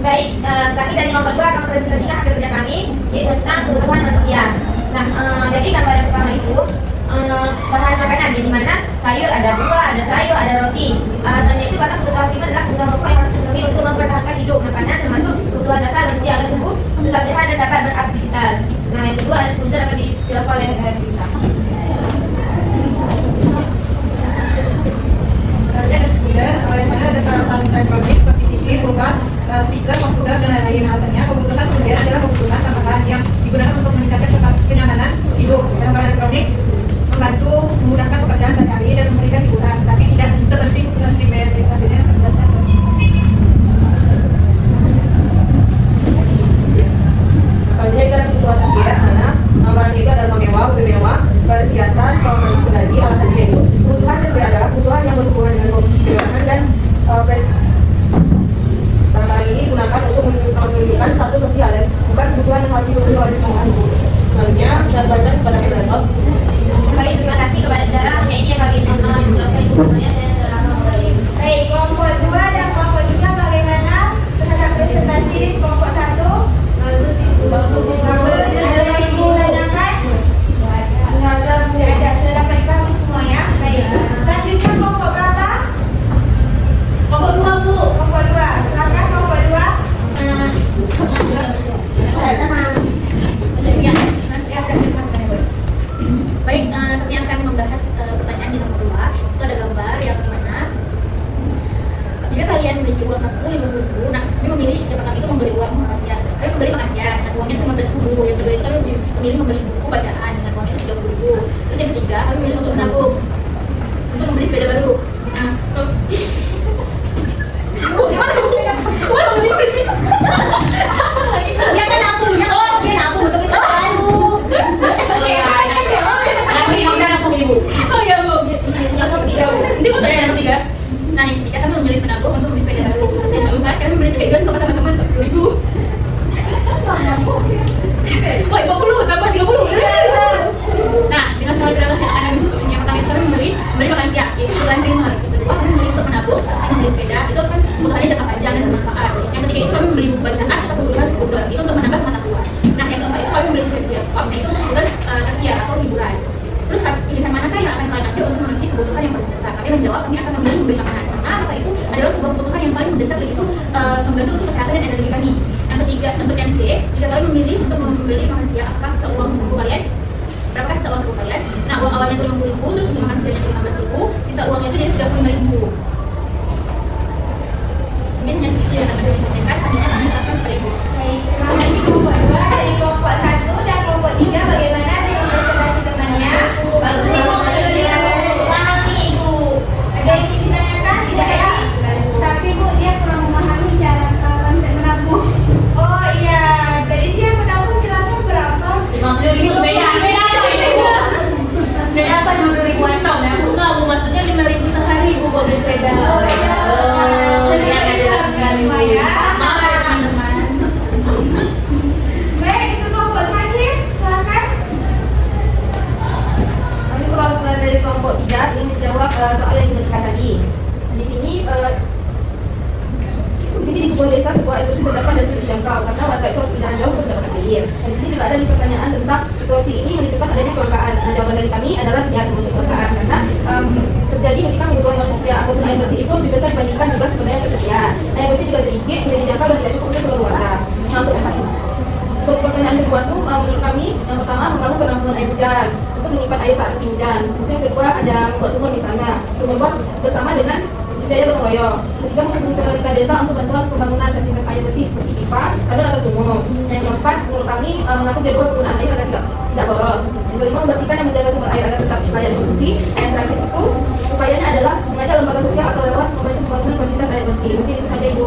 Baik, kami dari nomor 2 akan presentasikan hasil kerja kami yaitu tentang kebutuhan manusia. Nah, jadi gambar yang pertama itu bahan makanan, di mana sayur, ada buah, ada sayur, ada roti. Alasannya itu karena kebutuhan primer adalah kebutuhan pokok yang harus dipenuhi untuk mempertahankan hidup. Makanan termasuk kebutuhan dasar manusia agar tubuh tetap sehat dan dapat beraktivitas. Nah, yang kedua ada seputar dapat dijelaskan oleh Risa. Selanjutnya ada speaker, yang mana ada peralatan elektronik seperti TV, kulkas, speaker, komputer, dan lain-lain. Alasannya kebutuhan kemudian adalah kebutuhan tambahan yang digunakan untuk meningkatkan kenyamanan hidup. Barang-barang elektronik membantu memudahkan pekerjaan sehari-hari dan memberikan hiburan, tapi tidak seperti kebutuhan primer. Selanjutnya akan dijelaskan. Selanjutnya itu adalah kebutuhan akhir, mana barang itu adalah mewah, bermewah, berhiasan, kalau lagi. Alasannya itu kebutuhan akhir adalah kebutuhan yang berhubungan dengan kegiatan dan barang-barang ini digunakan untuk menunjukkan status sosial dan bukan kebutuhan yang wajib dipenuhi oleh semua orang. Selanjutnya menambahkan kepada moderator. Baik, terima kasih kepada saudara. Hanya ini yang kami sampaikan menjelaskan itu semuanya saya secara kembali. Baik, kelompok 2 dan kelompok 3 bagaimana terhadap presentasi kelompok 1? Bagus Ibu. Bagus Ibu. Tanyakan? Tidak ada. Sudah dapat dipahami semua ya? Baik. Selanjutnya kelompok berapa? Kelompok 2 Bu. Kelompok 2. Silakan kelompok 2. Baik, kami akan membahas pertanyaan di nomor 2. Itu ada gambar yang mana jika kalian memiliki uang saku 50.000, nah kami memilih yang pertama itu membeli uang makasian. Kami membeli makasian dengan uangnya 15.000. Yang kedua itu kami memilih membeli buku bacaan dengan uangnya 30.000. Terus yang ketiga kami memilih untuk menabung untuk membeli sepeda baru. Nah, gimana buktinya? Gimana beli sepeda? Dia kan nabung, dia nabung untuk kita baru. Oh iya Bu, ini pertanyaan yang ketiga. Nah yang ketiga kami memilih penabung untuk membeli sepeda baru. Terus yang keempat kami membeli tiket sama teman-teman 10.000. Wah 50 tambah 30. Nah dengan skala prioritas yang akan kami susun, yang pertama itu kami membeli makan siang, yaitu bulan primer. Yang kedua kami membeli untuk menabung, membeli sepeda itu kan kebutuhannya jangka panjang dan bermanfaat. Yang ketiga itu kami membeli buku bacaan atau buku kelas buku itu untuk menambah mata kuliah. Nah yang keempat itu kami membeli tiket bioskop, itu untuk kelas tersiar atau hiburan. Terus pilihan manakah yang akan kalian ambil untuk memenuhi kebutuhan yang paling besar? Kami menjawab kami akan membeli makanan karena kata itu adalah sebuah kebutuhan yang paling mendesak, yaitu membantu untuk kesehatan dan energi kami. Yang ketiga untuk yang C, jika kalian memilih untuk membeli makan siang, apakah sisa uang saku kalian? Berapakah sisa uang saku kalian? Nah uang awalnya itu 50.000, terus untuk makan siangnya 15.000, sisa uangnya itu jadi 35.000. Mungkin hanya segitu yang dapat kami sampaikan. Selanjutnya kami serahkan kepada Ibu. Baik, terima kasih kelompok 2 dari kelompok 1 dan kelompok 3 bagaimana dengan presentasi temannya? Bagus Ibu, memahami Ibu. Ada yang ingin ditanyakan? Tidak ya? Tapi Bu, dia kurang memahami cara konsep menabung. Oh iya, jadi dia menabung kiranya berapa? 50.000 sepeda. Sepeda apa 50.000-an tahun ya Bu? Enggak Bu, maksudnya 5.000 sehari Bu buat beli sepeda. Baik, itu kelompok terakhir, silakan. Kami perwakilan dari kelompok 3 ingin menjawab soal yang kita tadi. Di sini di sebuah desa sebuah air bersih terdapat dan sulit dijangkau karena warga itu harus berjalan jauh untuk mendapatkan air. Dan di sini juga ada pertanyaan tentang situasi ini menunjukkan adanya kelangkaan. Nah, jawaban dari kami adalah ya termasuk kelangkaan karena terjadi ketika kebutuhan manusia atau air bersih itu lebih besar dibandingkan jumlah sumber yang tersedia. Air bersih juga sedikit, sudah dijangkau dan tidak cukup untuk seluruh warga. Nah, untuk pertanyaan kedua itu menurut kami yang pertama membangun penampungan air hujan untuk menyimpan air saat musim hujan. Terus yang kedua ada membuat sumur di sana. Sumur bersama dengan budaya gotong royong. Ketiga menghubungi pemerintah desa untuk bantuan pembangunan fasilitas air bersih seperti pipa, tandon atau sumur. Yang keempat menurut kami mengatur jadwal penggunaan air agar tidak boros. Yang kelima memastikan yang menjaga sumber air agar tetap layak dikonsumsi. Yang terakhir itu upayanya adalah mengajak lembaga sosial atau relawan membantu pembangunan fasilitas air bersih. Mungkin itu saja Ibu.